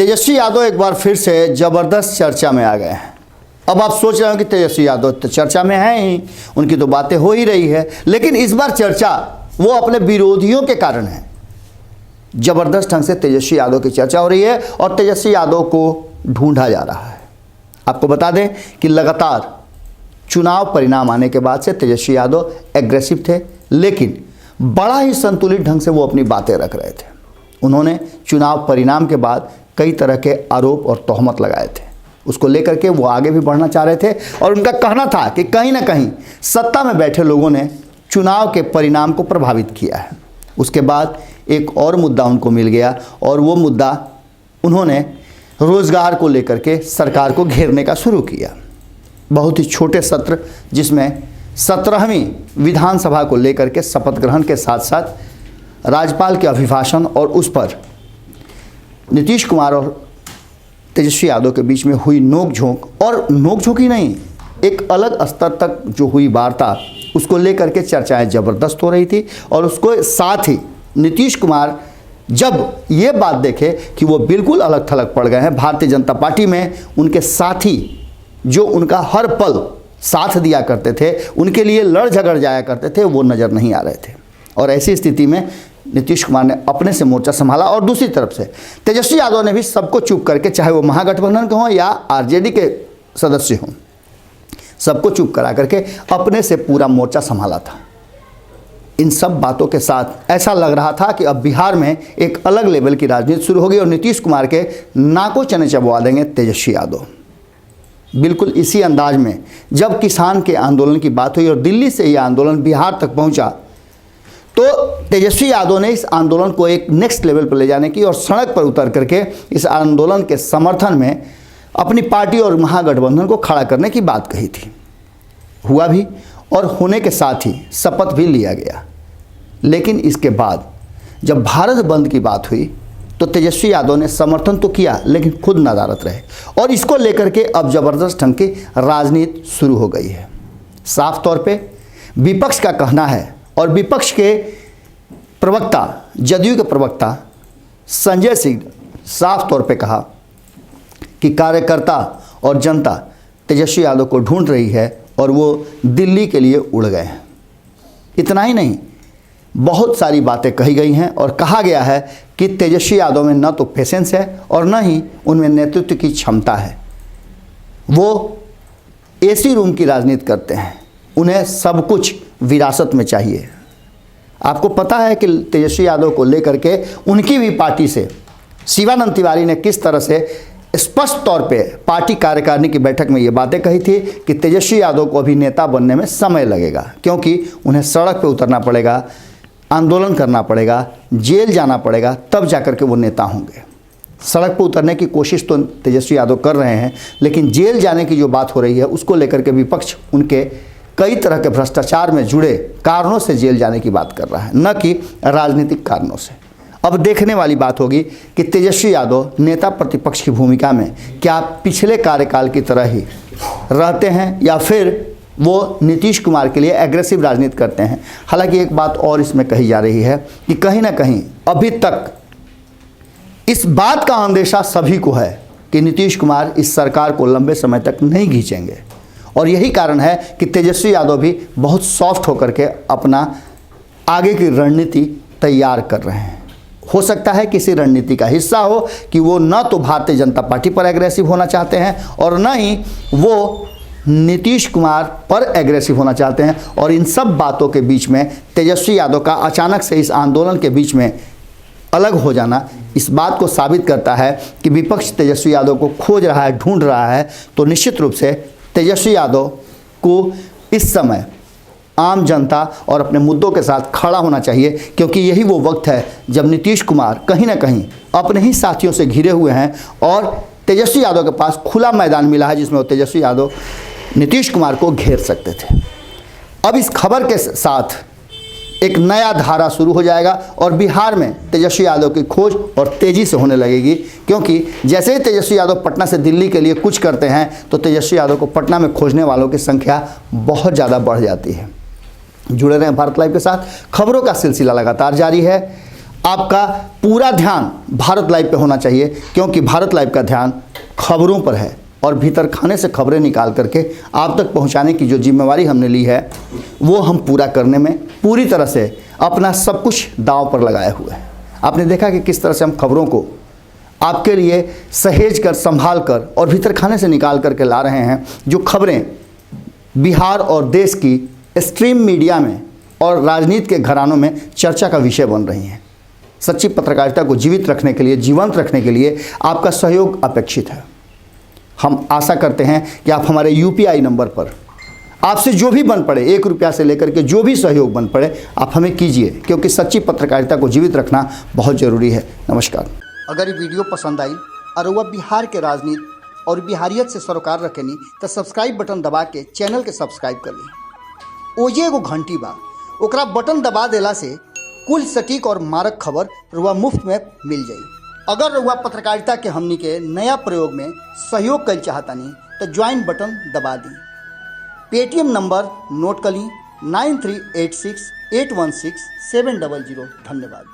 तेजस्वी यादव एक बार फिर से जबरदस्त चर्चा में आ गए हैं। अब आप सोच रहे हो कि तेजस्वी यादव तो चर्चा में हैं ही, उनकी तो बातें हो ही रही है, लेकिन इस बार चर्चा वो अपने विरोधियों के कारण है। जबरदस्त ढंग से तेजस्वी यादव की चर्चा हो रही है और तेजस्वी यादव को ढूंढा जा रहा है। आपको बता दें कि लगातार चुनाव परिणाम आने के बाद से तेजस्वी यादव एग्रेसिव थे, लेकिन बड़ा ही संतुलित ढंग से वो अपनी बातें रख रहे थे। उन्होंने चुनाव परिणाम के बाद कई तरह के आरोप और तोहमत लगाए थे, उसको लेकर के वो आगे भी बढ़ना चाह रहे थे और उनका कहना था कि कहीं ना कहीं सत्ता में बैठे लोगों ने चुनाव के परिणाम को प्रभावित किया है। उसके बाद एक और मुद्दा उनको मिल गया और वो मुद्दा उन्होंने रोजगार को लेकर के सरकार को घेरने का शुरू किया। बहुत ही छोटे सत्र, जिसमें 17वीं विधानसभा को लेकर के शपथ ग्रहण के साथ साथ राज्यपाल के अभिभाषण और उस पर नीतीश कुमार और तेजस्वी यादव के बीच में हुई नोकझोंक, और नोकझोंक ही नहीं, एक अलग स्तर तक जो हुई वार्ता, उसको लेकर के चर्चाएं ज़बरदस्त हो रही थी। और उसको साथ ही नीतीश कुमार जब ये बात देखे कि वो बिल्कुल अलग थलग पड़ गए हैं, भारतीय जनता पार्टी में उनके साथी जो उनका हर पल साथ दिया करते थे, उनके लिए लड़ झगड़ जाया करते थे, वो नज़र नहीं आ रहे थे। और ऐसी स्थिति में नीतीश कुमार ने अपने से मोर्चा संभाला और दूसरी तरफ से तेजस्वी यादव ने भी सबको चुप करके, चाहे वो महागठबंधन के हों या आरजेडी के सदस्य हों, सबको चुप करा करके अपने से पूरा मोर्चा संभाला था। इन सब बातों के साथ ऐसा लग रहा था कि अब बिहार में एक अलग लेवल की राजनीति शुरू होगी और नीतीश कुमार के नाकों चने चबवा देंगे तेजस्वी यादव। बिल्कुल इसी अंदाज में जब किसान के आंदोलन की बात हुई और दिल्ली से यह आंदोलन बिहार तक पहुंचा, तो तेजस्वी यादव ने इस आंदोलन को एक नेक्स्ट लेवल पर ले जाने की और सड़क पर उतर करके इस आंदोलन के समर्थन में अपनी पार्टी और महागठबंधन को खड़ा करने की बात कही थी। हुआ भी, और होने के साथ ही शपथ भी लिया गया। लेकिन इसके बाद जब भारत बंद की बात हुई तो तेजस्वी यादव ने समर्थन तो किया, लेकिन खुद नदारत रहे और इसको लेकर के अब जबरदस्त ढंग की राजनीति शुरू हो गई है। साफ तौर पे विपक्ष का कहना है, और विपक्ष के प्रवक्ता, जदयू के प्रवक्ता संजय सिंह साफ तौर पे कहा कि कार्यकर्ता और जनता तेजस्वी यादव को ढूंढ रही है और वो दिल्ली के लिए उड़ गए हैं। इतना ही नहीं, बहुत सारी बातें कही गई हैं और कहा गया है कि तेजस्वी यादव में न तो पेशेंस है और न ही उनमें नेतृत्व की क्षमता है। वो एसी रूम की राजनीति करते हैं, उन्हें सब कुछ विरासत में चाहिए। आपको पता है कि तेजस्वी यादव को लेकर के उनकी भी पार्टी से शिवानंद तिवारी ने किस तरह से स्पष्ट तौर पे पार्टी कार्यकारिणी की बैठक में ये बातें कही थी कि तेजस्वी यादव को अभी नेता बनने में समय लगेगा, क्योंकि उन्हें सड़क पे उतरना पड़ेगा, आंदोलन करना पड़ेगा, जेल जाना पड़ेगा, तब जाकर के वो नेता होंगे। सड़क पर उतरने की कोशिश तो तेजस्वी यादव कर रहे हैं, लेकिन जेल जाने की जो बात हो रही है उसको लेकर के विपक्ष उनके कई तरह के भ्रष्टाचार में जुड़े कारणों से जेल जाने की बात कर रहा है, न कि राजनीतिक कारणों से। अब देखने वाली बात होगी कि तेजस्वी यादव नेता प्रतिपक्ष की भूमिका में क्या पिछले कार्यकाल की तरह ही रहते हैं या फिर वो नीतीश कुमार के लिए एग्रेसिव राजनीति करते हैं। हालांकि एक बात और इसमें कही जा रही है कि कहीं ना कहीं अभी तक इस बात का अंदेशा सभी को है कि नीतीश कुमार इस सरकार को लंबे समय तक नहीं खींचेंगे, और यही कारण है कि तेजस्वी यादव भी बहुत सॉफ्ट होकर के अपना आगे की रणनीति तैयार कर रहे हैं। हो सकता है किसी रणनीति का हिस्सा हो कि वो न तो भारतीय जनता पार्टी पर एग्रेसिव होना चाहते हैं और न ही वो नीतीश कुमार पर एग्रेसिव होना चाहते हैं। और इन सब बातों के बीच में तेजस्वी यादव का अचानक से इस आंदोलन के बीच में अलग हो जाना इस बात को साबित करता है कि विपक्ष तेजस्वी यादव को खोज रहा है, ढूंढ रहा है। तो निश्चित रूप से तेजस्वी यादव को इस समय आम जनता और अपने मुद्दों के साथ खड़ा होना चाहिए, क्योंकि यही वो वक्त है जब नीतीश कुमार कहीं ना कहीं अपने ही साथियों से घिरे हुए हैं और तेजस्वी यादव के पास खुला मैदान मिला है जिसमें वो तेजस्वी यादव नीतीश कुमार को घेर सकते थे। अब इस खबर के साथ एक नया धारा शुरू हो जाएगा और बिहार में तेजस्वी यादव की खोज और तेज़ी से होने लगेगी, क्योंकि जैसे ही तेजस्वी यादव पटना से दिल्ली के लिए कुछ करते हैं तो तेजस्वी यादव को पटना में खोजने वालों की संख्या बहुत ज़्यादा बढ़ जाती है। जुड़े रहें भारत लाइव के साथ, खबरों का सिलसिला लगातार जारी है। आपका पूरा ध्यान भारत लाइव पे होना चाहिए, क्योंकि भारत लाइव का ध्यान खबरों पर है और भीतर खाने से खबरें निकाल करके आप तक पहुंचाने की जो जिम्मेवारी हमने ली है वो हम पूरा करने में पूरी तरह से अपना सब कुछ दांव पर लगाए हुए हैं। आपने देखा कि किस तरह से हम खबरों को आपके लिए सहेज कर, संभाल कर और भीतर खाने से निकाल करके ला रहे हैं। जो खबरें बिहार और देश की स्ट्रीम मीडिया में और राजनीति के घरानों में चर्चा का विषय बन रही हैं। सच्ची पत्रकारिता को जीवित रखने के लिए, जीवंत रखने के लिए आपका सहयोग अपेक्षित है। हम आशा करते हैं कि आप हमारे यूपीआई नंबर पर आपसे जो भी बन पड़े, 1 रुपया से लेकर के जो भी सहयोग बन पड़े, आप हमें कीजिए, क्योंकि सच्ची पत्रकारिता को जीवित रखना बहुत ज़रूरी है। नमस्कार। अगर ये वीडियो पसंद आई और वह बिहार के राजनीति और बिहारियत से सरोकार रखेनी तो सब्सक्राइब बटन दबा के चैनल के सब्सक्राइब कर ली। ओजे एगो घंटी बा, ओकरा बटन दबा देला से कुल सटीक और मारक खबर रुआ मुफ्त में मिल जाई। अगर रुआ पत्रकारिता के हमनी के नया प्रयोग में सहयोग कर चाहतानी तो ज्वाइन बटन दबा दी। पेटीएम नंबर नोट कर ली 9386816700। धन्यवाद।